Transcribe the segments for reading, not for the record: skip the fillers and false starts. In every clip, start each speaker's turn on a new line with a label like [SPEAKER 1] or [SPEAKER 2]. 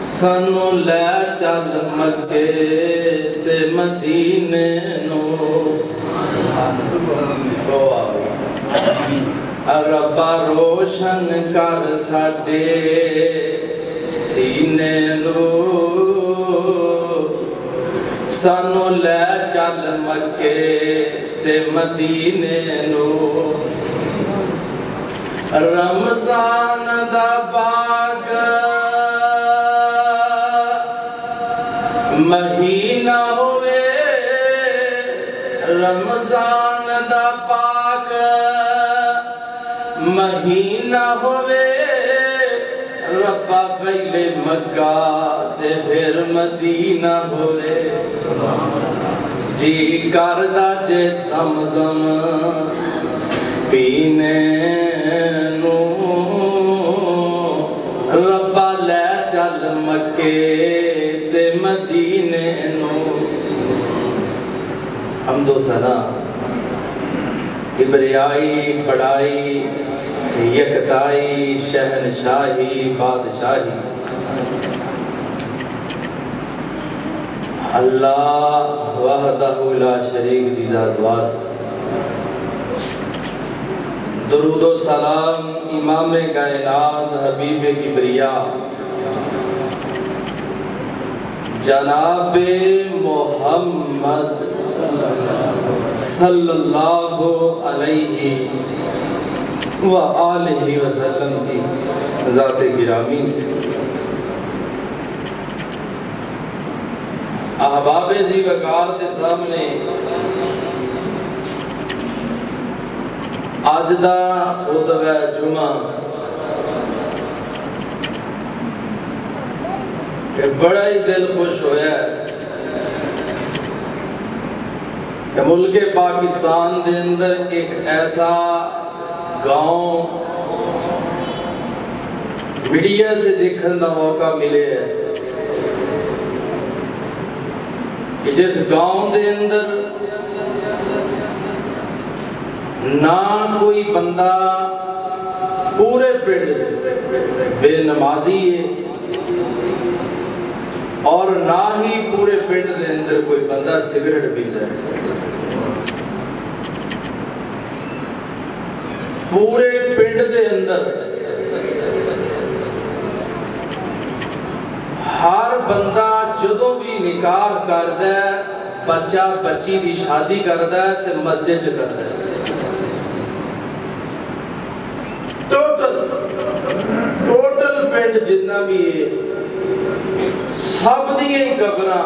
[SPEAKER 1] سانو لے چل مکے تے مدینے نو ربا روشن کر ساڈے سینے نو سانو لے چل مکے تے مدینے نو رمضان دا باغ مہینہ ہوئے رمضان دا پاک مہینہ ہوئے ربا پہلے مکہ تے پھر مدینہ ہوئے جی کردہ جے زمزم پینے نو ربا لے چل مکے تے مدینے نو حمد و ثنا کبریائی بڑائی یکتائی شہنشاہی بادشاہی اللہ وحدہ لا شریک دی ذات واسطہ درود و سلام امام کائنات حبیب کبریا جناب محمد صلی اللہ علیہ وآلہ وسلم کی ذات گرامی تھی احباب ذی وقار کے سامنے آج دا خطبہ جمعہ کہ بڑا ہی دل خوش ہویا ہے کہ ملک پاکستان دے اندر ایک ایسا گاؤں میڈیا سے دیکھن دا موقع ملے ہے کہ جس گاؤں دے اندر نہ کوئی بندہ پورے پنڈ بے نمازی ہے اور نہ ہی پورے پنڈ دے اندر کوئی بندہ سگریٹ پیتا ہے پورے پنڈ دے اندر ہر بندہ جدوں بھی نکاح کردا ہے بچہ بچی دی شادی کردا ہے تے مسجد چ کردا ہے ٹوٹل پنڈ جتنا بھی ہے سب دیئے ہی قبراں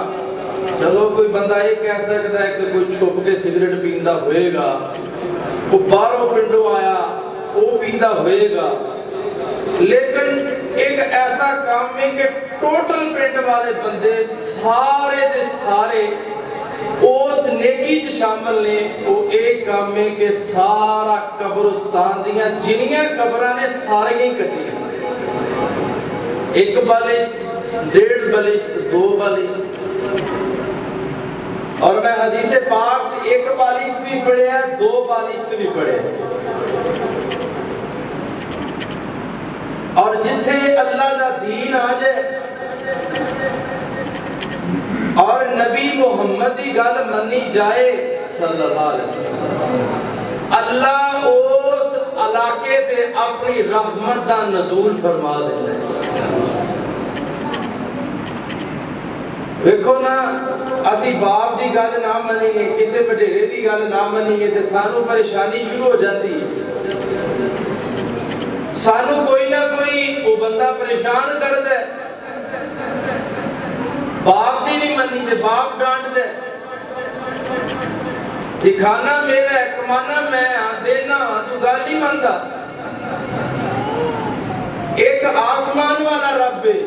[SPEAKER 1] چلو کوئی بندہ یہ کہہ سکتا ہے کہ کوئی چھپ کے سگریٹ پیندا ہوئے گا کوئی باہروں پنڈوں آیا وہ پیندا ہوئے گا لیکن ایک ایسا کام ہے کہ ٹوٹل پنڈ والے بندے سارے دے سارے اس نیکی چ شامل نے وہ ایک کام ہے کہ سارا قبرستان دیاں جنیاں قبراں نے سارے ہی کچیاں ایک بالشت ڈیڑھ بالشت دو بالشت اور میں حدیث پاک سے ایک بالشت بھی پڑھے ہیں دو بالشت بھی پڑھے ہیں اور جتھے اللہ دا دین آ جائے اور نبی محمد دی گل منی جائے صلی اللہ علیہ وسلم اللہ اس علاقے تے اپنی رحمت دا نزول فرما دیتا ہے ویکھو نا اسی باپ دی گل نہ منیے کسے وڈیرے دی گل نہ منیے تے سانو پریشانی شروع ہو جاتی ہے سانو کوئی نہ کوئی وہ بندہ پریشان کردا ہے باپ دی نہیں منی تے باپ ڈانٹ دے کھانا میرا ہے کمانا میں دینا تو گل نہیں مندا ایک آسمان والا رب ہے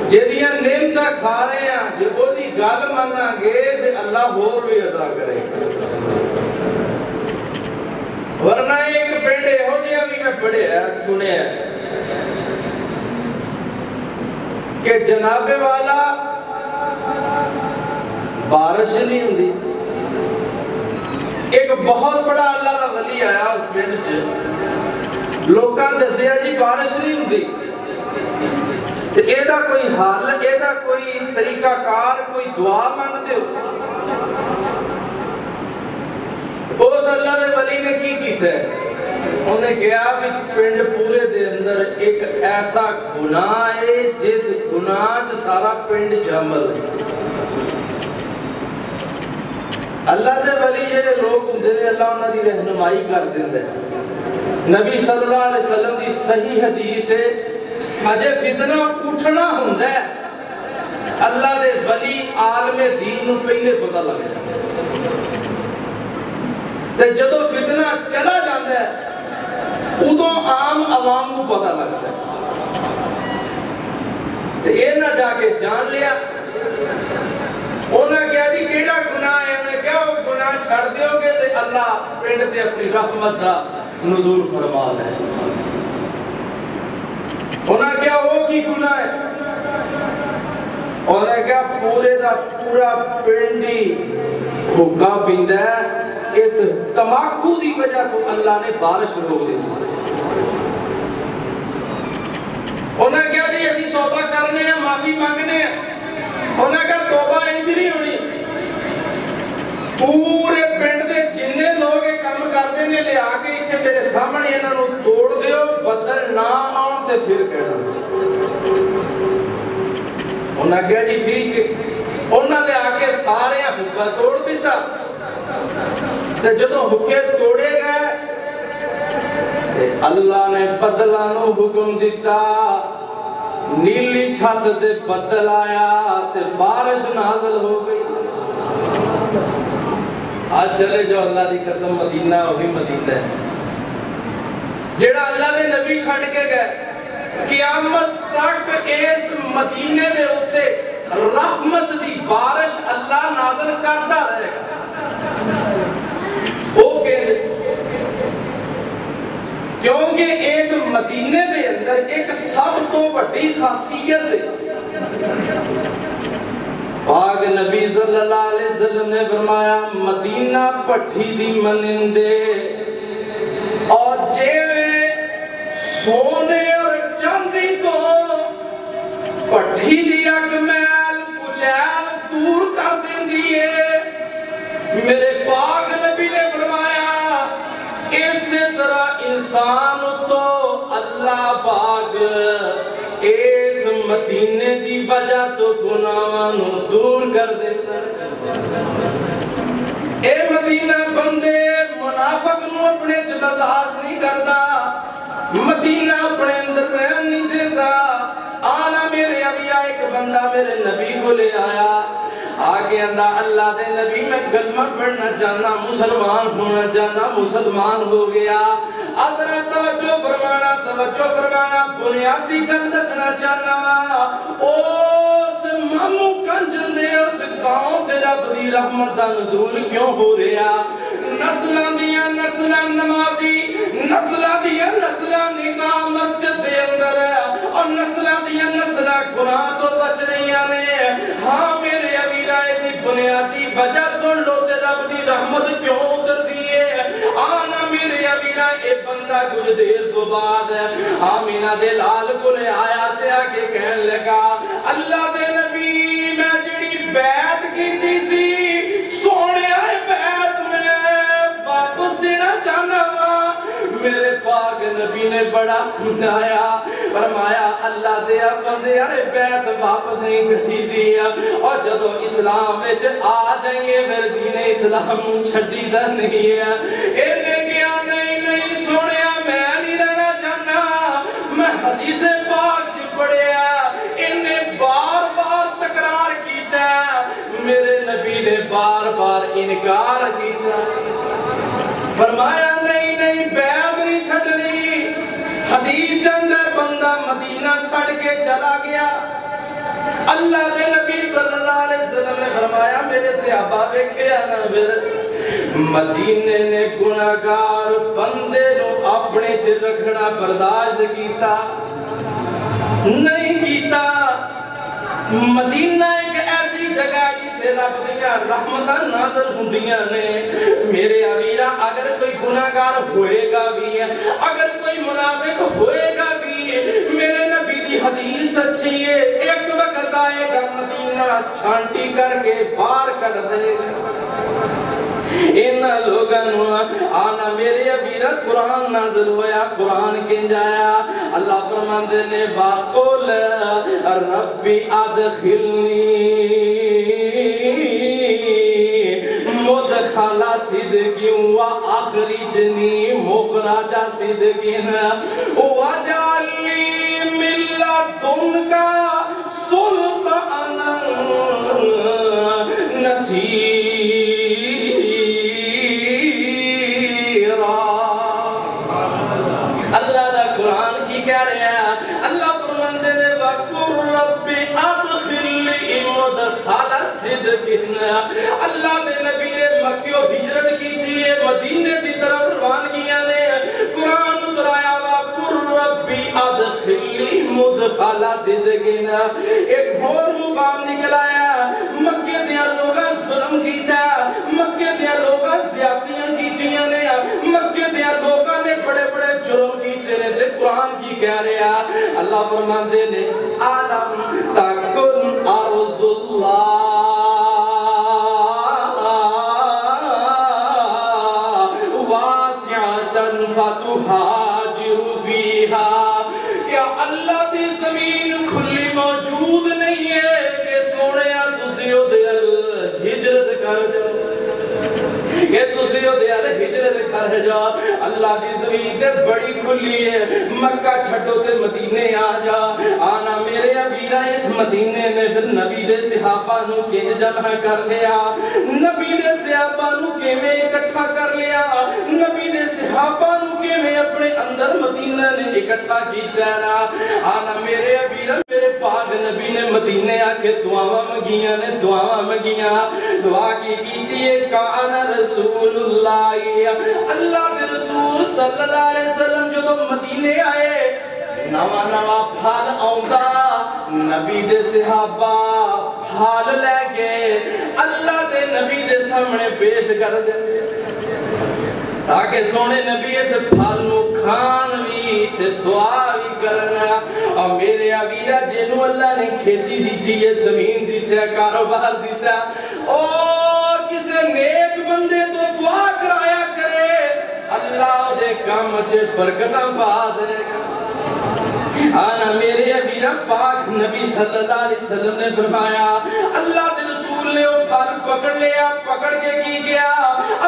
[SPEAKER 1] جدیاں نعمتاں کھا رہے ہیں جو او دی گل ماناں گے تے اللہ ہور بھی عطا کرے ورنہ ایک پنڈ ہو جہاں بھی میں پڑھیا سنیا کہ جناب والا بارش نہیں ہوندی ایک بہت بڑا اللہ کا ولی آیا اس پنڈ چ لوکاں دسیا جی بارش نہیں ہوندی یہ کوئی حل، یہ کوئی طریقہ کار، کوئی دعا مانگتے ہو؟ اس اللہ دے ولی نے کی کیتا ہے؟ انہیں کہا بھی پنڈ پورے دے اندر ایک ایسا گناہ ہے جس گناہ سارا پنڈ شامل ہے۔ اللہ دے ولی جڑے لوگ ہوندے نے اللہ انہاں دی رہنمائی کر دیندا ہے۔ نبی صلی اللہ علیہ وسلم دی صحیح حدیث ہے، اجے فتنہ اٹھنا ہوندا ہے اللہ دے ولی عالم دین نو پہلے پتہ لگ جاتا ہے، تے جدوں فتنہ چلا جاندا ہے ادوں عام عوام کو پتہ لگتا ہے۔ تے اے نہ جا کے جان لیا، انہاں کہا جی کیڑا گناہ ہے؟ انہیں کہا وہ گناہ چھڑ دیو گے تے اللہ پنڈ تے اپنی رحمت دا نزول فرما لے۔ انہاں کہا وہ کی گناہ ہے؟ انہیں کہا پورے دا پورا پنڈی حکا پیندا ہے، اس تماکو دی وجہ تو اللہ نے بارش روک دی تھی۔ انہیں کہا جی اسی توبہ کرنے ہیں، معافی مانگنے ہیں۔ انہیں کہا توبہ انج نہیں ہونی، پورے پنڈ دے جننے لوگ یہ کام کرتے ہیں لے آ کے اتنے میرے سامنے انہاں نو توڑ دیو، بدل نہ آؤں تے پھر کہنا۔ انہیں کہا جی ٹھیک ہے، انہاں لے آ کے سارے حکا توڑ دیتا، تے جدوں حکے توڑے گئے تے اللہ نے بدلانو حکم دیتا، نیلی چھت دے بدل آیا تے بارش نازل ہو گئی۔ آج چلے جو اللہ دی قسم مدینہ وہی مدینہ ہے جڑا اللہ نے نبی چھڑ کے گئے، قیامت تک اس مدینے دے ہوتے رحمت دی بارش اللہ نازل کرتا رہے گا۔ وہ کہنے کیونکہ اس مدینے دے اندر ایک سب تو بڑی خاصیت ہے۔ پاک نبی صلی اللہ علیہ وسلم نے فرمایا مدینہ پٹھی دی منندے اور جیوے سونے اور چاندی تو پٹھی دی اکمیل کچیل دور کر دیں دیئے، میرے پاک نبی نے فرمایا اس طرح انسان تو اللہ پاک اس مدینے دی وجہ تو گناہاں دور کر دیتا۔ اے مدینہ بندے منافق نو اپنے چ برداشت نہیں کرتا، مدینہ اپنے اندر رہن نہیں دیتا۔ آنا میرے ابھی ایک بندہ میرے نبی کو لے آیا، آگے اندھا اللہ دے نبی میں کلمہ پڑھنا چاہنا، مسلمان ہونا چاہنا، مسلمان ہو گیا۔ حضرت توجہ فرمانا بنیادی گل دسنا چاہنا، اس مامو کنجن دے اس گاؤں دے رب دی رحمت دا نزول کیوں ہو رہا؟ نسلاں دیاں نسلاں نمازی، نسلاں دیاں نسلاں نکاح مسجد دے اندر ہے اور نسلاں دیاں نسلاں گناہ تو بچ رہیاں نے۔ ہاں میرے ابھی رائے دی بنیادی وجہ سن لو تے رب دی رحمت کیوں اتر دیئے؟ آنا میرے ابھی رائے بندہ کچھ دیر تو بعد آمینہ دے لال کو لے آیا تے آگے کہنے لگا اللہ دے نبی میں جڑی بیعت کی تھی سی سونے آئے بیعت میں واپس دینا چاہنا ہوا۔ میرے پاک نبی نے بڑا سمجھایا، فرمایا اللہ دیا بندے آئے بیعت واپس نہیں کری دیا، اور جدو اسلام وچ آ جائیں پھر دین اسلام چھڈی دا نہیں ہے۔ انہیں کیا نہیں سنیا میں نہیں رہنا چاہنا، میں حدیث پاک چ پڑھیا، انہیں بار بار تکرار کیتا، میرے نبی نے بار بار انکار کیتا، فرمایا نہیں بیعت نہیں چھڑنی۔ حدیث چند بندہ مدینہ چھڑ کے چلا گیا، اللہ دے نبی صلی اللہ علیہ وسلم نے فرمایا میرے صحابہ بیکھے آنا پھر مدینے نے گناہگار بندے نو اپنے چ رکھنا برداشت کیتا نہیں کیتا۔ مدینہ ایک ایسی جگہ جیسے رب دیاں رحمتاں نازل ہوندیاں نے۔ میرے امیرہ اگر کوئی گناہگار ہوئے گا بھی ہے، اگر کوئی منافق ہوئے گا بھی ہے، میرے نبی دی حدیث سچی ہے، ایک وقت آئے گا مدینہ چھانٹی کر کے باہر کر دے گا۔ ان لوگوں آنا میرے ابیرہ قرآن نازل ہویا، قرآن کنج آیا، اللہ فرماندے نے وَقُلْ رَبِّ أَدْخِلْنِي مُدْخَلَ صِدْقٍ وَأَخْرِجْنِي مُخْرَجَ صِدْقٍ وَاجْعَل لِّي مِن لَّدُنكَ سُلْطَانًا نَصِيرًا۔ اللہ دا قرآن کی کہہ رہے ہیں، اللہ فرماندے نے وَقُلْ رَبِّ أَدْخِلْنِي مُدْخَلَ صِدْقٍ۔ اللہ دے نبی نے مکیوں ہجرت کی چیئے، مدینے دی طرف روانگیاں نے قرآن اترایا وَقُلْ رَبِّ أَدْخِلْنِي مُدْخَلَ صِدْقٍ۔ ایک اور مقام نکلایا، مکے دیا لوگاں ظلم کیتا، مکے دیا لوگاں زیادتیاں کیتیاں نے، مکے دیا لوگاں نے بڑے بڑے جرم کیتے نے، تے قرآن کی کہہ رہے ہیں، اللہ فرماندے نے عَلَمْ تَكُنْ أَرْضُ اللَّهِ وَاسِعَةً فَتُهَاجِرُوا فِيهَا۔ کیا اللہ دی زمین کھلی موجود نہیں ہے کہ سونے تسی او دے ہجرت کر جاؤ، کہ تسی او دے ہجرت کر جاؤ؟ اللہ دی زمین تے بڑی کھلی ہے، مکہ چھٹو تے مدینے آ جا۔ آنا میرے ابیرہ اس مدینے نے پھر نبی دے صحابہ نو کینج جمع کر لیا، نبی دے صحابہ نو کیویں اکٹھا کر لیا، نبی دے صحابہ نو کیویں اپنے اندر مدینہ نے اکٹھا کیتا ہے نا۔ آنا میرے ابیرہ میرے پاک نبی نے مدینے آ کے دعاواں مگیاں نے، دعاواں مگیاں، دعا کی کیتی ہے کان رسول اللہ، اللہ دے رسول صلی اللہ علیہ وسلم جدو مدینے آئے نواں نواں پھل آوندا، نبی دے صحابہ پھل لے کے اللہ دے نبی دے سامنے پیش کر دے تاکہ سونے نبی اس پھل نو کھان بھی تے دعا بھی کرنا۔ اور میرے ابیرہ جنہوں اللہ نے کھیتی دیتی ہے، زمین دیتا ہے، کاروبار دیتا ہے، او کسے نیک بندے تو دعا کرایا کرے، اللہ دے کام سے برکتاں پا دے گا۔ آنا میرے ابیرہ پاک نبی صلی اللہ علیہ وسلم نے فرمایا، اللہ دے رسول نے وہ پھل پکڑ لیا، پکڑ کے کی گیا،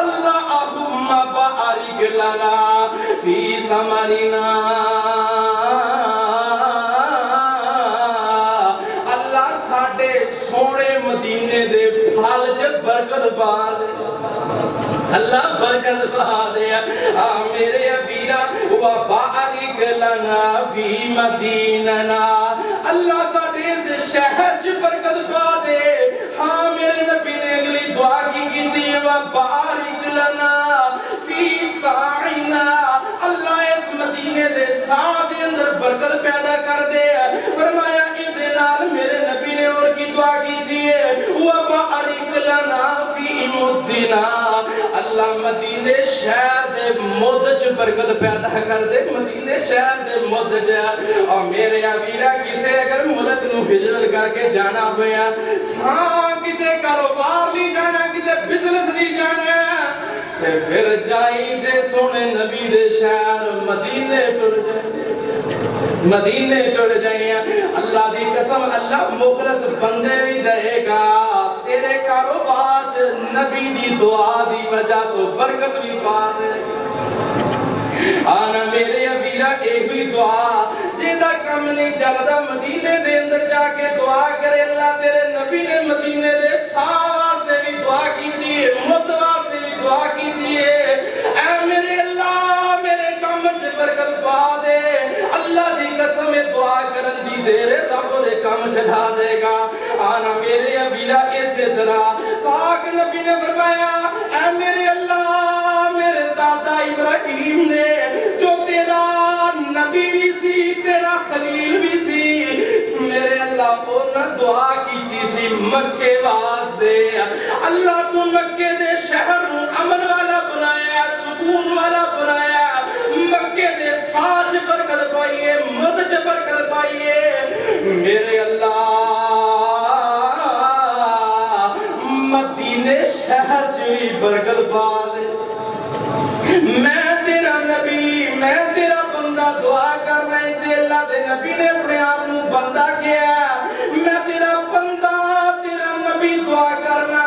[SPEAKER 1] اللہم بارک لنا فی ثمرنا، اللہ ساڑھے سونے مدینے دے پھل چے برکت پا دے، اللہ برکت پا دے۔ میرے ابیرہ وَبَارِكْ لَنَا فِي مَدِينَنَا، اللہ ساڑھے سے شہر چ برکت پا دے۔ ہاں میرے نبی نے اگلی دعا کی تھی وَبَارِكْ لَنَا فِي سَاعِنَا، اللہ اس مدینے دے ساعھ دے اندر برکت پیدا کر دے۔ فرمایا ادھے نال میرے نبی نے اور کی دعا کی تھی وَبَارِكْ لَنَا فِي مُدِّنَا، اللہ مدینے شہر دے مدج برکت پیدا کر دے، مدینے شہر دے مدج۔ اور میرے ابیرہ کسے اگر ملک نو ہجرت کر کے جانا ہویا، ہاں کتے کاروبار نہیں جانا، کتے بزنس نہیں جانا، تے پھر جائی دے سونے نبی دے شہر مدینے ٹر جائیں، مدینے ٹر جائیں۔ اللہ دی قسم اللہ مخلص بندے بھی دے گا، تیرے کاروبار چ نبی دی دعا دی وجہ تو برکت بھی پا دے۔ آنا میرے ابیرہ ایک بھی دعا جیدہ کم نہیں چلدا، مدینے دے اندر جا کے دعا کرے، اللہ تیرے نبی نے مدینے دے ساواز دے بھی دعا کی تھی، مدواز دے بھی دعا کی تھی، اے میرے اللہ میرے کام چ برکت پا دے۔ اللہ دی قسم دعا کرن دی دیر رب دے کام چڑھا دے گا۔ آنا میرے ابیرہ اسی طرح پاک نبی نے فرمایا، اے میرے اللہ میرے دادا ابراہیم نے جو تیرا نبی بھی سی، تیرا خلیل بھی سی، میرے اللہ انہاں دعا کی سی مکے واسطے، اللہ تو مکے دے شہر نو امن والا بنایا، سکون والا بنایا، مکے دے ساج برکت پائیے، مدج برکت پائیے۔ نبی نے اپنے آپ کو بندہ کیا میں تیرا بندہ تیرا نبی دعا کرنا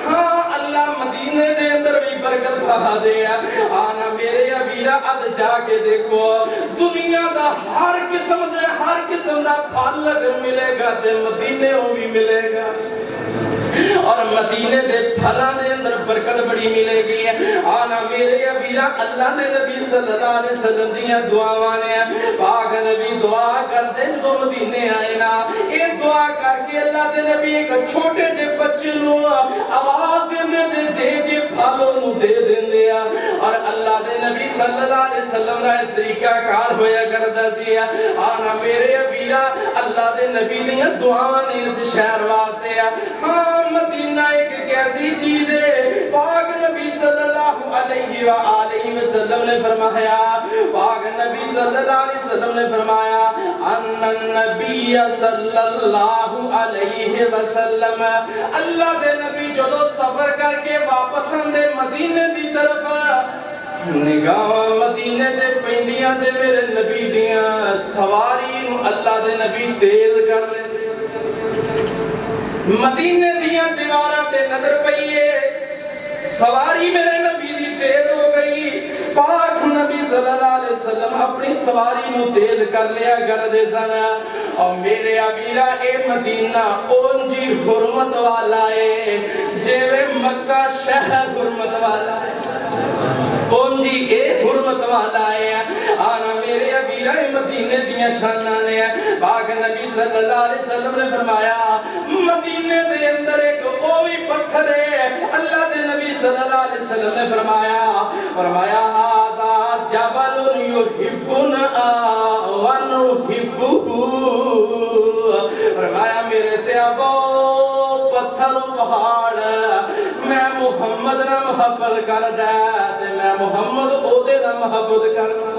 [SPEAKER 1] ہاں اللہ مدینے دے اندر بھی برکت بہا دے آنا میرے ابیرہ اد جا کے دیکھو دنیا دا ہر قسم دا پھل اگر ملے گا تے مدینے ہوں بھی ملے گا اور مدینے دے پھلاں دے اندر برکت بڑی ملے گی آنا میرے ابیرہ اللہ دے نبی صلی اللہ علیہ وسلم دیاں دعاواں نے پاک نبی دعا کر دے جو مدینے آئے نا اے دعا کر کے اللہ دے نبی ایک چھوٹے جے بچے نو آواز دے کے پھلوں نو دے دے اور اللہ دے نبی صلی اللہ علیہ وسلم دا طریقہ کار ہویا کردا سی آنا میرے ابیرہ اللہ دے نبی دیاں دعاواں نے اس شہر واسطے ہاں مدینہ ایک کیسی چیز ہے پاک نبی صلی اللہ علیہ وآلہ وسلم نے فرمایا پاک نبی صلی اللہ علیہ وسلم نے فرمایا ان النبی صلی اللہ علیہ وسلم اللہ دے نبی جدو سفر کر کے واپس آندے مدینے دی طرف نگاہ مدینے دے پیندیاں دے میرے نبی دیاں سواری نو اللہ دے نبی تیز کر لے مدینے دیاں دیواراں تے نظر پئیے سواری میرے نبی دی تیز ہو گئی پاک نبی صلی اللہ علیہ وسلم اپنی سواری نو تیز کر لیا کر دے سنا اور میرے ابیرہ اے مدینہ اونجی حرمت والا ہے جیوے مکہ شہر حرمت والا ہے اونجی اے حرمت والا ہے آنا میرے ابیرہ مدینے دیاں شانانے پاک نبی صلی اللہ علیہ وسلم نے فرمایا مدینے دے اندر ایک اوی پتھر ہے اللہ دے نبی صلی اللہ علیہ وسلم نے فرمایا ہاذا جبل یحبنا ونحبہ فرمایا میرے سے ابو پتھر پہاڑ میں محمد نہ محبت کر دے میں محمد او دے نہ محبت کرنا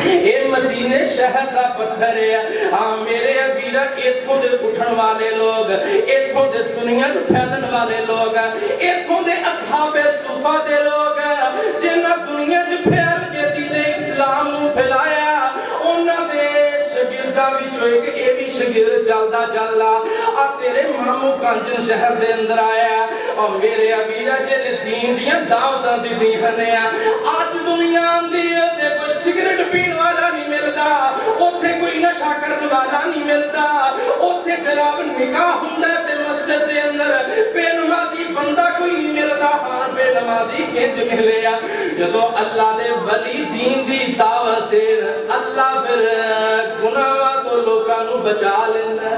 [SPEAKER 1] اے مدینے شہر دا پتھر ہے میرے ابیرہ ایتھوں دے اٹھن والے لوگ ایتھوں دے دنیا جو پھیلن والے لوگ ایتھوں دے اصحاب صفہ دے لوگ جنہ دنیا جو پھیل کے دین اسلام نو پھیلایا انہ دے شگردہ وچوں ایک اے بھی شگرد چلدا تیرے مامو کانچن شہر دے اندر آیا اور میرے ابیرہ جے دین دیاں دعوتاں دی دینے آج دنیا آندی ہے کوئی سگریٹ پین والا نہیں ملتا اوتھے کوئی نشہ کرنے والا نہیں ملتا اوتھے جناب نکاح ہوندا تے مسجد دے اندر بے نمازی بندہ کوئی نہیں ملتا ہاں بے نمازی کنج ملیا جدو اللہ دے ولی دین دی دعوت اللہ پھر گناہاں تو لوکاں نو بچا لیندا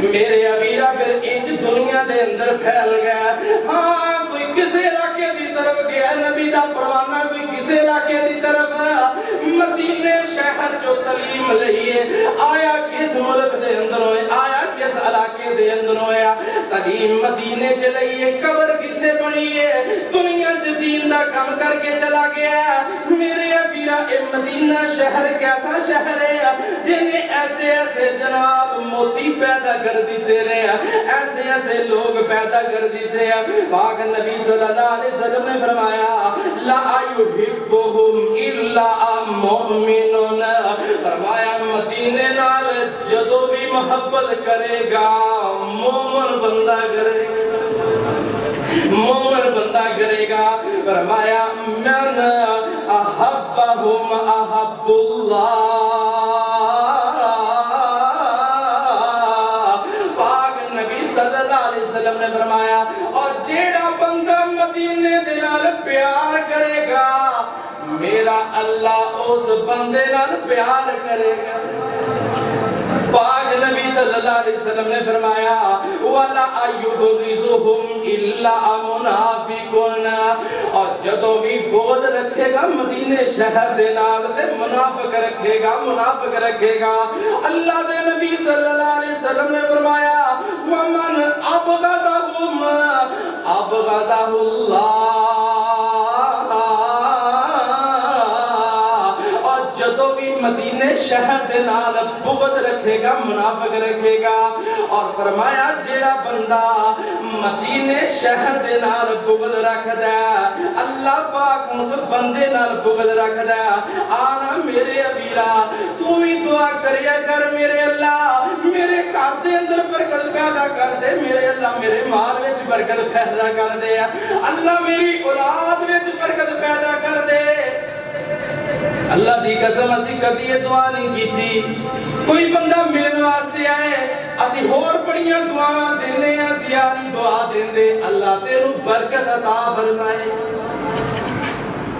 [SPEAKER 1] میرے ابیرہ پھر انج دنیا دے اندر پھیل گیا ہاں کوئی کسے علاقے دی طرف گیا نبی دا پروانہ کوئی کسے علاقے دی طرف مدینے شہر جو تعلیم لئیے آیا کس ملک دے اندر ہوئے آیا کس علاقے دے اندر ہوئے تعلیم مدینے چلئیے قبر کچھے بنیے دنیا دین دا کام کر کے چلا گیا میرے ابیرہ اے مدینہ شہر کیسا شہر ہے جنہیں ایسے ایسے جناب موتی پیدا کر دیتے رہے ایسے ایسے لوگ پیدا کر دیتے پاک نبی صلی اللہ علیہ وسلم نے فرمایا لا یحبہم الا مؤمنون فرمایا مدینے نال جدو بھی محبت کرے گا مومن بندہ کرے گا مومن بندہ کرے گا فرمایا من احبہم احب اللہ صلی اللہ علیہ وسلم نے فرمایا اور جیڑا بندہ مدینے دے نال پیار کرے گا میرا اللہ اس بندے نال پیار کرے گا پاک نبی صلی اللہ علیہ وسلم نے فرمایا وَلَا يُبْغِضُهُمْ إِلَّا مُنَافِقٌ اور جدو بھی بغض رکھے گا مدینے شہر دے نال تے منافق رکھے گا اللہ دے نبی صلی اللہ علیہ وسلم نے فرمایا وَمَنْ أَبْغَضَهُمْ أَبْغَضَهُ اللَّهُ اور جدو بھی مدینے شہر دے نال بغض رکھے گا منافق رکھے گا اور فرمایا جیڑا بندہ مدینے شہر دے نال بغض رکھدا ہے اللہ پاک اس بندے نال بغض رکھدا ہے آنا میرے ابیرا تو ہی دعا کریا کر میرے اللہ میرے گھر دے اندر برکت پیدا کر دے میرے اللہ میرے مال وچ برکت پیدا کر دے اللہ میری اولاد وچ برکت پیدا کر دے اللہ دی قسم اسی کدی یہ دعا نہیں کیتی کوئی بندہ ملن واسطے آئے اسی ہور بڑیاں دعاواں دینے اسی آنی دعا دیندے اللہ تینوں برکت عطا فرمائے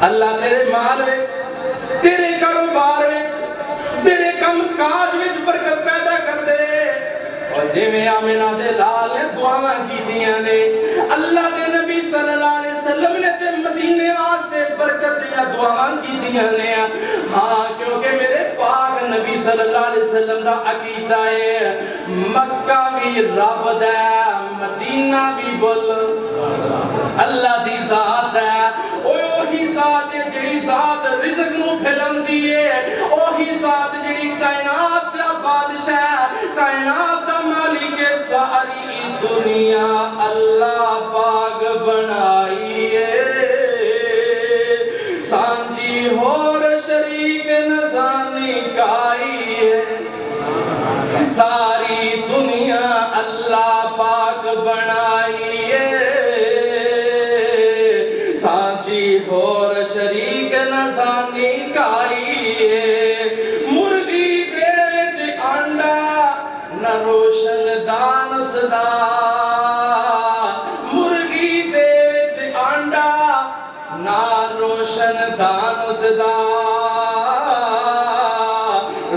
[SPEAKER 1] اللہ تیرے مال وچ تیرے کاروبار وچ تیرے کم کاج وچ برکت پیدا کر دے اور جی میں آمینہ دے لال نے دعاواں کیتیاں نے اللہ دے نبی صلی اللہ علیہ وسلم نے تے مدینے واسطے برکت دیا دعاواں کیتیاں نے ہاں کیونکہ میرے پاک نبی صلی اللہ علیہ وسلم دا عقیدہ ہے مکہ بھی رب دا مدینہ بھی بول اللہ دی ذات ہے اوہی ذات ہے جڑی ذات رزق نو پھیلاندی ہے اوہی ذات جڑی کائنات دا بادشاہ کائنات دا مالک ساری دنیا اللہ پاک بنائی ہے سانجی ہور شریک نزانی کائی ہے ساری دنیا اللہ پاک بنائی ہے سانجی ہور شریک نزانی کائی ہے مرغی دے وچ انڈا نہ روشن دان صدا مرغی دے وچ انڈا نہ روشن دان صدا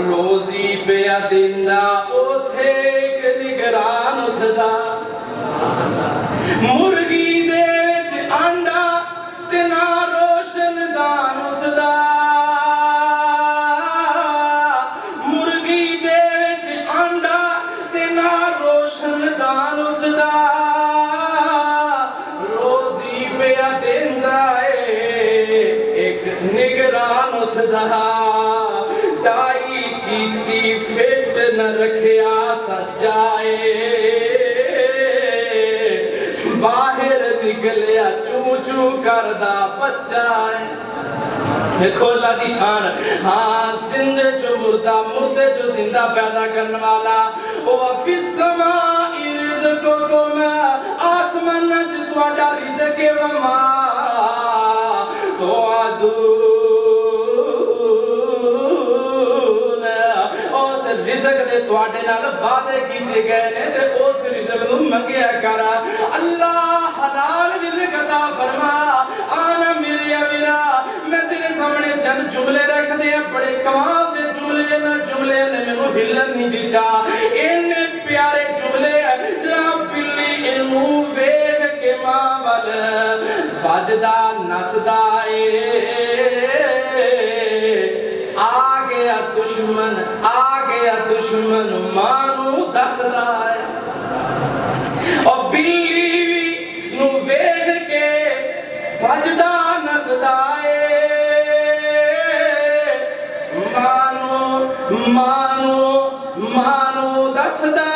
[SPEAKER 1] روزی پیا دیندا اوتھے ایک نگران صدا مرغی دے وچ انڈا تے نہ روشن دان صدا مرغی دے وچ انڈا تے نہ روشن دان صدا روزی پیا دیندا اے ایک نگران صدا ڈائی کیتی فٹ نہ رکھیا سجائے باہر نکلیا چوں چوں کردہ بچائے کھولا دی شان ہاں زندے جو مردہ مردے جو زندہ پیدا کرنے والا وَفِي السَّمَاءِ رِزْقُكُمْ آسمان نج تواڈا رزق وما توعدون اس رزق دے تواڈے نال وعدے کیتے گئے نے تے اس رزق نو منگیا کر اللہ حلال رزق عطا فرما آنا میرے ابیرا میں تیرے سامنے چند جملے رکھ دے بڑے کمال دے جملے نہ جملے نے میں نو ہلن نہیں دیتا اننے پیارے جملے جناب بلی انہوں ویگ کے ماں وال بجدہ نسدہ آگیا دشمن مانو دسدہ اور بلی نو ویگ کے بجدہ نسدہ مانو دسدہ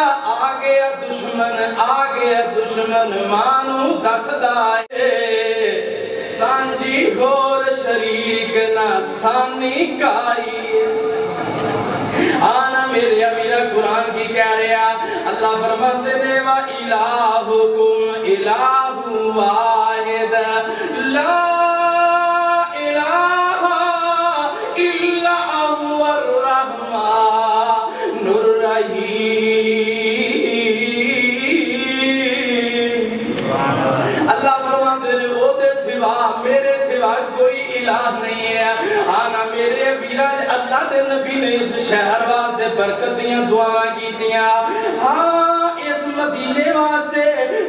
[SPEAKER 1] آگیا دشمن مانو دسدہ سانجی غور شریک نہ سانی کائی آنا میرے امیرہ قرآن کی کہہ رہا اللہ فرماتے نے وَإِلَاهُكُمْ إِلَاهٌ وَاحِدٌ لَا إِلَاهَ إِلَّا هُوَ الرَّحْمَنُ الرَّحِيمُ اللہ فرماتے نے وہ دے سوا میرے سوا کوئی الہ نہیں ہے آنا میرے ویران اللہ دے نبی نے اس شہر واسطے برکت دیاں دعاواں کیتیاں ہاں اس مدینے واسطے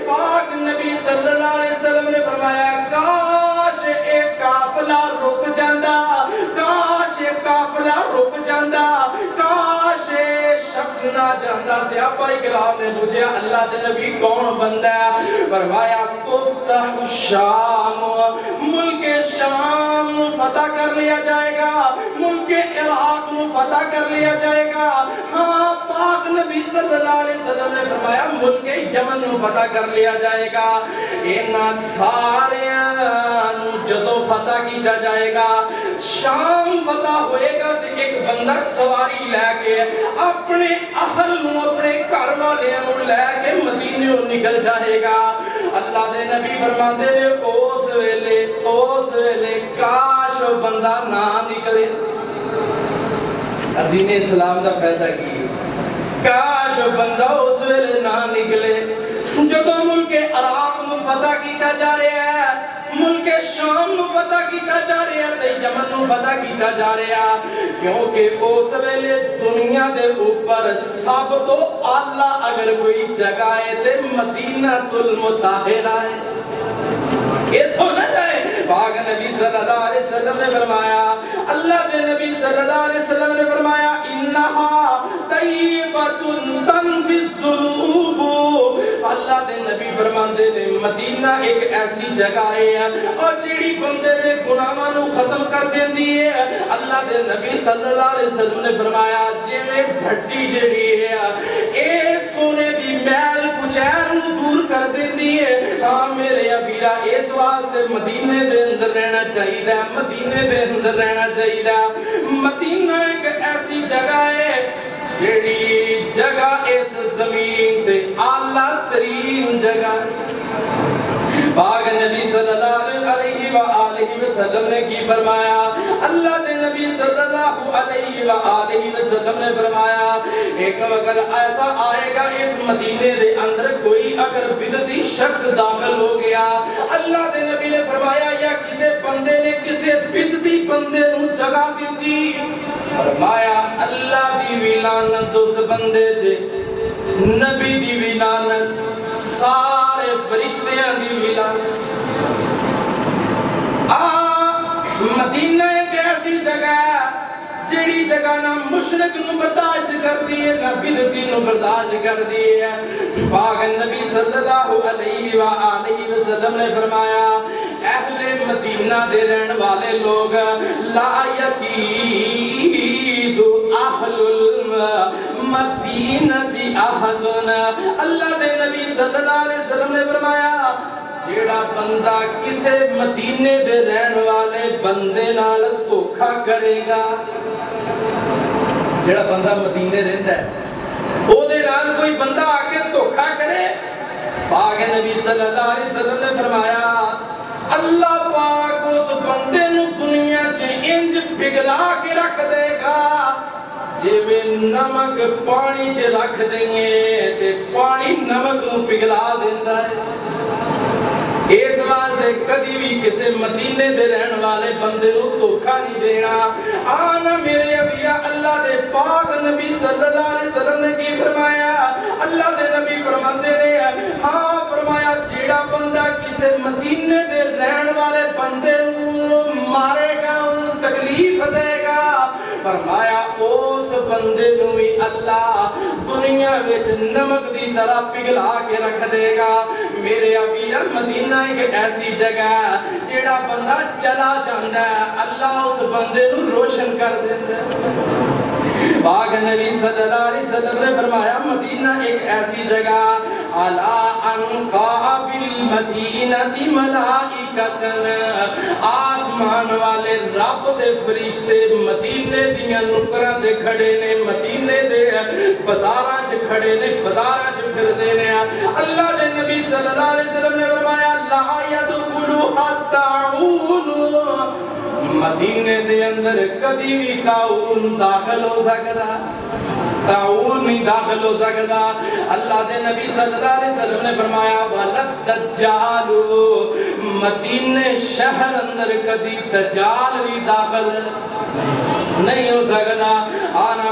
[SPEAKER 1] پاک نبی صلی اللہ علیہ وسلم نے فرمایا کاش ایک قافلہ رک جاندہ کاش ایک قافلہ رک جاندہ کاش ایک شخص نہ جاندا سی صحابہ کرام نے پوچھا اللہ دے نبی کون بندہ ہے؟ فرمایا تفتح الشام، ملک شام فتح کر لیا جائے گا، ملک عراق فتح کر لیا جائے گا۔ ہاں پاک نبی صلی اللہ علیہ وسلم نے فرمایا ملک یمن فتح کر لیا جائے گا۔ انہاں سارے جدو فتح کیتا جائے گا، شام فتح ہوئے گا تو ایک بندہ سواری لے کے اپنے اہل نو اپنے گھر والوں لے کے مدینے نکل جائے گا۔ اللہ دے نبی فرماندے نے اس ویلے کاش بندہ نہ نکلے۔ دین اسلام دا فائدہ کی کاش بندہ اس ویلے نہ نکلے جدو ملک عراق نو فتح کیتا جا رہا ہے، ملک شام نو فتح کیتا جا رہا ہے، تے یمن نو فتح کیتا جا رہا، کیونکہ اس ویلے دنیا دے اوپر سب تو اعلیٰ اگر کوئی جگہ ہے تے مدینہ المطہرہ ہے۔ اتھوں نہ جائے۔ پاک نبی صلی اللہ علیہ وسلم نے فرمایا، اللہ دے نبی صلی اللہ علیہ وسلم نے فرمایا انہا طیبۃ تنفی الذنوب۔ اللہ دے نبی فرماندے نے مدینہ ایک ایسی جگہ ہے اور جیڑی بندے دے گناہاں نو ختم کر دیندی ہے۔ اللہ دے نبی صلی اللہ علیہ وسلم نے فرمایا جویں بھٹی جیڑی ہے اے سونے دی میل کچیل نو دور کر دیندی ہے۔ ہاں میرے ابیرا اس واسطے مدینے دے اندر رہنا چاہیے، مدینے دے اندر رہنا چاہیے۔ مدینہ ایک ایسی جگہ ہے جیڑی جگہ اس زمین تے اعلیٰ ترین جگہ۔ پاک نبی صلی اللہ علیہ وآلہ وسلم نے کی فرمایا، اللہ دے نبی صلی اللہ علیہ وآلہ وسلم نے فرمایا ایک وقت ایسا آئے گا اس مدینے دے اندر کوئی اگر بدعتی شخص داخل ہو گیا، اللہ دے نبی نے فرمایا یا کسے بندے نے کسے بدعتی بندے نو جگہ دیتی، فرمایا اللہ دی وی لعنت اس بندے تے، نبی دی وی لعنت، سارے فرشتیاں دی وی لعنت۔ مدینہ ایک ایسی جگہ ہے جیڑی جگہ نہ مشرک نو برداشت کر دیئے نہ بدعتی نو برداشت کر دیئے۔ پاک نبی صلی اللہ علیہ وآلہ وسلم نے فرمایا اہل مدینہ دے رہن والے لوگ لا یقید اہل المدینہ احدنا، اللہ دے نبی صلی اللہ علیہ وسلم نے فرمایا جیڑا بندہ کسے مدینے دے رہن والے بندے نال دھوکھا کرے گا، جیڑا بندہ مدینے رہندا ہے او دے نال کوئی بندہ آ کے دھوکھا کرے، پاک نبی صلی اللہ علیہ وسلم نے فرمایا اللہ پاک اس بندے نو دنیا چ انج پگھلا کے رکھ دے گا جویں نمک پانی چ رکھ دئیے تے پانی نمک نو پگھلا دیندا ہے۔ اس واسطے کدی بھی کسے مدینے دے رہن والے بندے نو دھوکا نہیں دینا۔ آنا میرے ابیرا اللہ دے پاک نبی صلی اللہ علیہ وسلم نے کی فرمایا، اللہ دے نبی فرماندے رہے ہاں فرمایا جیڑا بندہ کسے مدینے دے رہن والے بندے نو مارے گا تکلیف دے گا، فرمایا اس بندے نو بھی اللہ دنیا وچ نمک دی طرح پگھلا کے رکھ دے گا۔ میرے ابیرا مدینہ ایک ایسی جگہ ہے جیڑا بندہ چلا جاندا ہے اللہ اس بندے نو روشن کر دیندا ہے۔ پاک نبی صلی اللہ علیہ وسلم نے فرمایا مدینہ ایک ایسی جگہ عَلَىٰ أَنْقَابِ الْمَدِينَةِ مَلَائِكَةً، آسمان والے رب دے فرشتے مدینے دیاں نکراں دے کھڑے نے، مدینے دے بازاراں چ کھڑے نے، بازاراں چ پھردے نے۔ اللہ دے نبی صلی اللہ علیہ وسلم نے فرمایا لَا يَدْخُلُهَا الطَّاعُونُ، مدینے دے اندر کدی بھی طاعون داخل ہو سکتا، طاعون نہیں داخل ہو سکتا۔ اللہ دے نبی صلی اللہ علیہ وسلم نے فرمایا وَلَا الدَّجَّالُ، مدینے شہر اندر کدی دجال بھی داخل نہیں ہو سکتا۔ آنا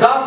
[SPEAKER 1] 10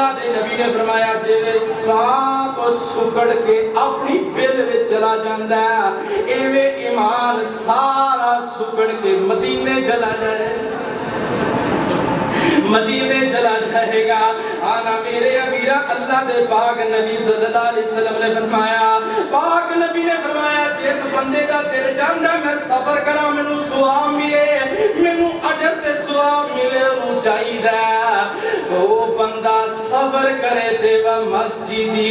[SPEAKER 1] اللہ دے نبی نے فرمایا جویں سانپ سکڑ کے اپنی بل وچ چلا جاندا ہے ایویں ایمان سارا سکڑ کے مدینے چلا جائے مدینے چلا جائے گا آنا میرے امیرہ اللہ دے پاک نبی صلی اللہ علیہ وسلم نے فرمایا پاک نبی نے فرمایا جس بندے دا دل چاہندا میں سفر کرا مینوں ثواب ملے مینوں اجر تے ثواب ملے انہوں چاہیدا وہ بندہ سفر کرے تے وہ مسجدی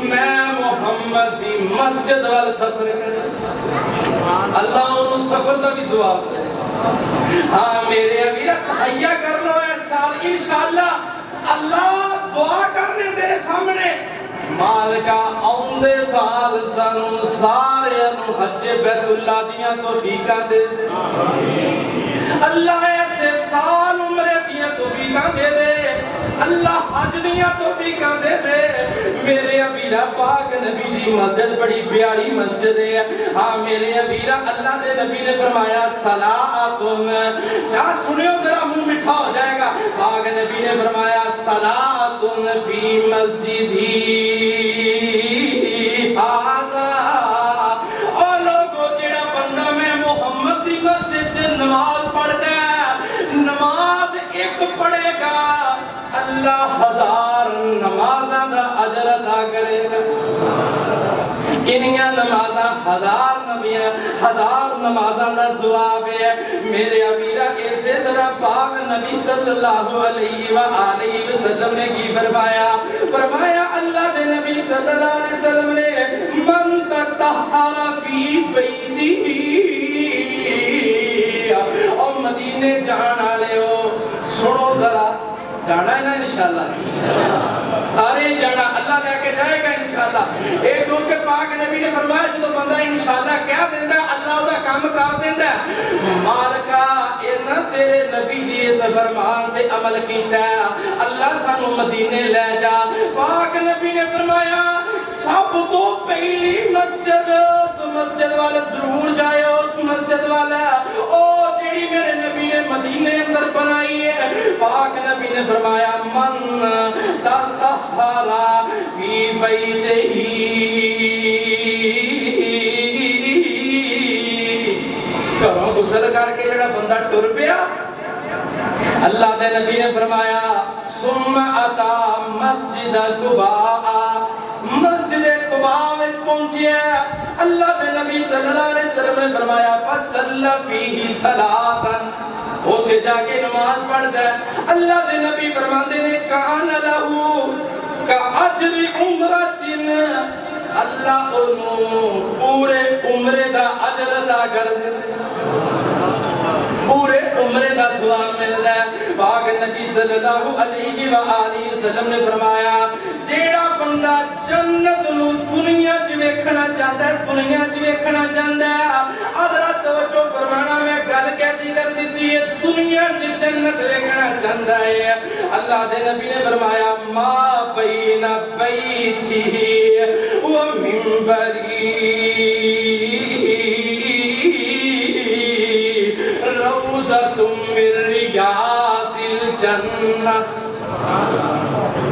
[SPEAKER 1] میں محمد دی مسجد وال سفر کرے اللہ انہوں سفر دا بھی ثواب دے ہاں میرے امیر تحیہ کر لو اے سال انشاءاللہ اللہ دعا کرنے تیرے سامنے مالکہ آؤندے سال سنوں سارے انہوں حج بیت اللہ دیاں توفیقہ دے اللہ ایسے سال عمرے دیاں توفیقہ دے دے اللہ حج دیاں توفیقہ دے دے میرے ابیرہ پاک نبی دی مسجد بڑی پیاری مسجد ہے ہاں میرے ابیرہ اللہ دے نبی نے فرمایا صلاۃن کیا سنیو ذرا منہ مٹھا ہو جائے گا پاک نبی نے فرمایا صلاۃن فی مسجدی آدھا اور لوگوں جیڑا بندہ میں محمد دی مسجد نماز پڑھتا ہے نماز ایک پڑھے گا اللہ ہزار نمازاں دا اجر عطا کرے گا کنیاں نمازاں ہزار نمازاں دا ثواب ہے میرے امیرہ اسی طرح پاک نبی صلی اللہ علیہ وآلہ وسلم نے کی فرمایا اللہ دے نبی صلی اللہ علیہ وسلم نے من تطہر فی بیتی اور مدینے جانا لے ہو سنو ذرا جانا ہے نا انشاءاللہ سارے جانا اللہ لے کے جائے گا انشاءاللہ ایک دو کے پاک نبی نے فرمایا جو بندہ انشاءاللہ کیا دیندہ ہے اللہ دا کام کر دیندہ ہے مالکہ اینا تیرے نبی دیئے سے فرمان تے عمل کیتا ہے اللہ سانو مدینے لے جا پاک نبی نے فرمایا سب تو پہلی مسجد اس مسجد والا ضرور جائے اس مسجد والا او جیڑی میرے نبی نے مدینے اندر بنائی ہے پاک نبی نے فرمایا من تطہر فی بیتہی گھروں غسل کر کے جڑا بندہ ٹر پیا اللہ دے نبی نے فرمایا ثم اتا مسجد قباء مسجد قباء وچ پہنچیا اللہ دے نبی صلی اللہ علیہ وسلم نے فرمایا فصلی فیہ صلاۃ اوتھے جا کے نماز پڑھدا ہے اللہ دے نبی فرماندے نے کان لہو کاجر عمرۃ اللہ انہوں پورے عمرے دا اجر عطا کر دے پورے عمرے دا ثواب ملدا ہے پاک نبی صلی اللہ علیہ وآلہ وسلم نے فرمایا جیڑا بندہ جنت نو دنیا چ ویکھنا چاہتا ہے دنیا چ ویکھنا چاہتا ہے حضرت توجہ فرمانا میں گل کیسی کر دیتی ہے دنیا چ جنت ویکھنا چاہتا ہے اللہ دے نبی نے فرمایا ما بین بیتی و منبری من ریاض الجنہ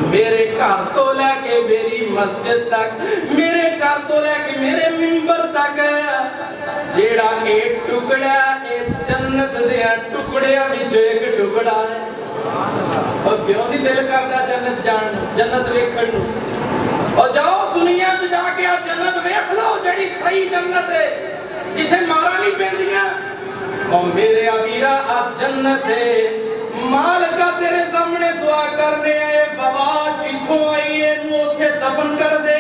[SPEAKER 1] میرے گھر تو لے کے میری مسجد تک میرے گھر تو لے کے میرے منبر تک جیڑا ایک ٹکڑا ایک جنت دیا ٹکڑیا وچ ایک ٹکڑا ہے اور کیوں نہیں دل کرتا جنت جان جنت ویکھن اور جاؤ دنیا چ جا کے جنت ویکھ لو جڑی صحیح جنت ہے جتھے مارا نہیں پیندیاں اور میرے امیرہ آپ جنت ہے مالکہ تیرے سامنے دعا کرنے آئے بابا جتھوں آئیے نو اتھے دفن کر دے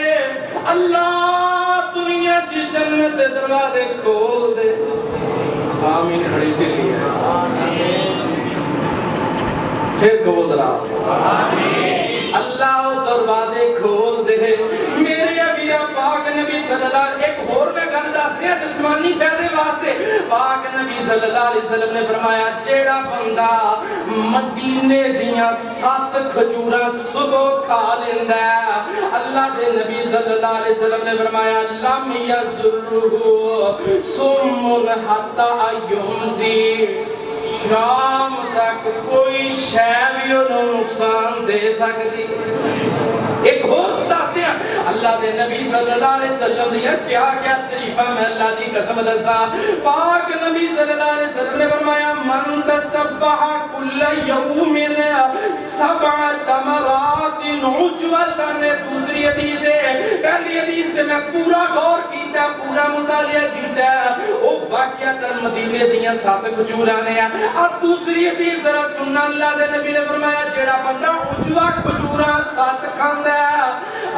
[SPEAKER 1] اللہ دنیا چی جنت دروازے کھول دے آمین کھڑی کے لیے پھر کھول رہا اللہ دروازے کھول دے میرے امیرہ پاک نبی صلی اللہ علیہ وسلم ایک اور میں گل دس دیا جسمانی فائدے واسطے پاک نبی صلی اللہ علیہ وسلم نے فرمایا جیڑا بندہ مدینے دیاں 7 کھجوراں صبح کھا لیندا ہے اللہ دے نبی صلی اللہ علیہ وسلم نے فرمایا لم یزرہ سم حتی یمسی شام تک کوئی شے بھی انہوں نقصان دے سکتی. ایک اور دستے ہیں اللہ دے نبی صلی اللہ علیہ وسلم دیا کیا کیا تعریفہ میں اللہ دی قسم دسا. پاک نبی صلی اللہ علیہ وسلم نے فرمایا من تسبح کل یوم 7 تمرات عجوتاً. دوسری حدیث ہے, پہلی حدیث سے میں پورا غور کیتا, پورا مطالعہ کیتا, او واقعتاً مدینے دیاں 7 کھجوراں نے. اور دوسری حدیث ذرا سننا, اللہ دے نبی نے فرمایا جیڑا بندہ عجوہ کھجوراں 7 کھاندا ہے,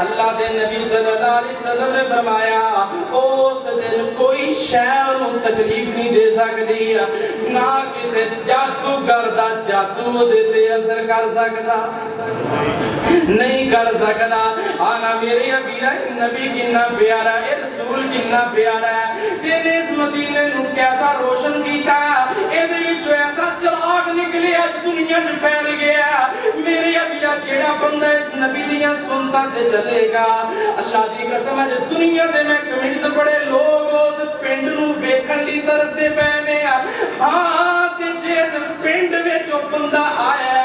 [SPEAKER 1] اللہ دے نبی صلی اللہ علیہ وسلم نے فرمایا اس دن کوئی شے انہوں تکلیف نہیں دے سکتی, نہ کسے جادوگر دا جادو دے اثر کر سکتا, نہیں کر سکتا. آنا میرے ابیرہ نبی کنا پیارا ہے, رسول کنا پیارا ہے, جنہیں اس مدینے نو کیسا روشن کیتا ہے, ایدے وچوں ایسا چراغ نکلے آج دنیا چ پھیل گیا. میرے ابیرہ جیڑا بندہ اس نبی دیاں سنتا تے چلے گا, اللہ دی قسم اج دنیا دے میں کمنٹس بڑے لوگ اس پنڈ نو ویکھن لئی ترسدے پے نے. ہاں تے جس پنڈ وچ او بندہ آیا,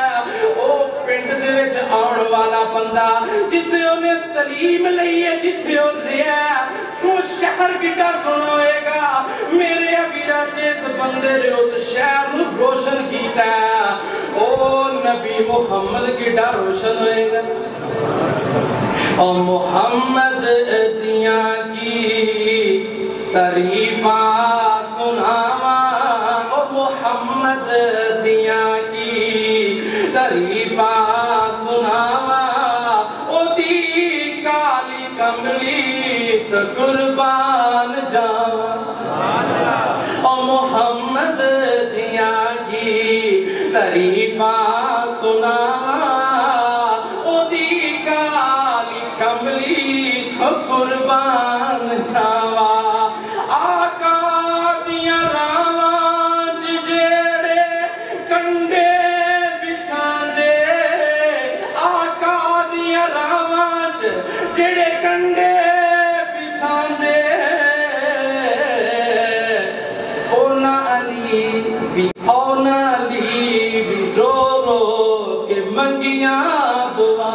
[SPEAKER 1] او پنڈ دے وچ آن والا بندہ جتھے اونے تعلیم لئی ہے, جتھے او رہیا وہ شہر کڈا سونا ہوئے گا. میرے ابیرہ جس بندے نے اس شہر نو روشن کیتا ہے, او نبی محمد کڈا روشن ہوئے گا. او محمد دیاں کی تعریفاں سناواں, او محمد دیاں کی تعریفاں سناواں, او دی کالی کملی تو قربان جاواں. او محمد دیاں کی تعریفاں سناواں, کملی تو قربان جاوا. آقا دیاں راواں جیڑے کنڈے بچھاندے, آقا دیاں راواں جیڑے کنڈے بچھاندے, اونا علی بھی رو رو کے منگیاں دعا.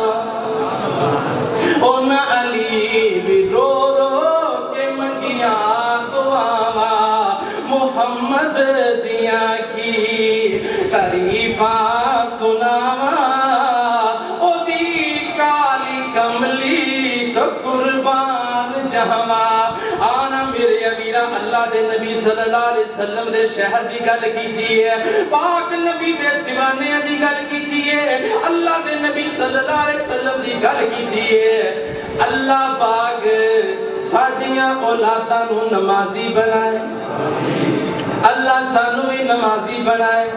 [SPEAKER 1] اونا علی بھی رو رو کے منگیاں دعاواں, محمد دیاں کی تعریفاں سناواں, او دی کالی کملی تو قربان جاواں. آنا میرے ابیرہ اللہ دے نبی صلی اللہ علیہ وسلم دے شہر دی گل کیتی ہے, پاک نبی دے دیوانے دی گل کیتی ہے, اللہ دے نبی صلی اللہ علیہ وسلم دی گل کیتی ہے. اللہ پاک ساڈیاں اولاداں نو نمازی بنائے, اللہ سانو بھی نمازی بنائے,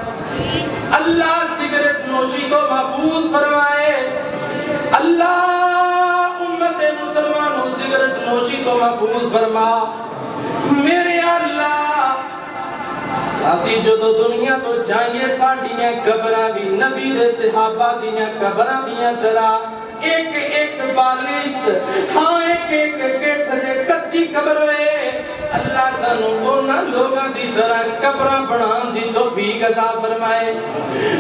[SPEAKER 1] اللہ سگریٹ نوشی کو محفوظ فرمائے, اللہ امت مسلمانوں سگریٹ نوشی کو محفوظ فرما. میرے اللہ اسی جدو دنیا تو جائیں ساڑیاں قبراں بھی نبی دے صحابہ دیاں قبراں دیاں طرح ایک ایک بالشت, ہاں ایک ایک کٹھ دے کچی قبر ہوئے. اللہ سانو اونا لوگاں دی طرح قبراں بنان دی توفیق عطا فرمائے.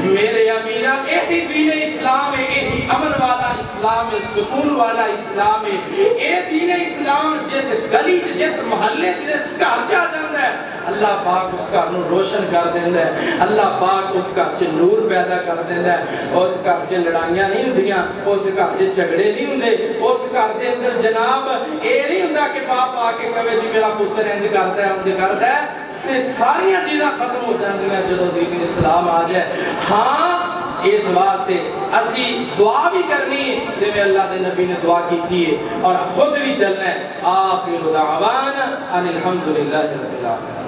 [SPEAKER 1] میرے امیرہ ایہی دین اسلام ہے, ایہی امن والا اسلام ہے, سکون والا اسلام ہے. اے دین اسلام جس گلی جس محلے جس گھر جا جاندہ ہے, اللہ پاک اس گھر نو روشن کر دیندہ ہے, اللہ پاک اس گھر چ نور پیدا کر دیندہ ہے. اس گھر چ لڑائیاں نہیں ہوندیاں, اس گھر چ جھگڑے نہیں ہوندے, اس گھر دے اندر جناب اے نہیں ہوندا کہ باپ آ کے کہے جی میرا پتر انج کردا ہے انج کردا ہے. یہ ساری چیزاں ختم ہو جاندیاں جدوں دین اسلام آ جائے. ہاں اس واسطے اسی دعا بھی کرنی جویں اللہ دے نبی نے دعا کی تھی اور خود بھی چلنا ہے. آخر دعوانا ان الحمدللہ رب العالمین.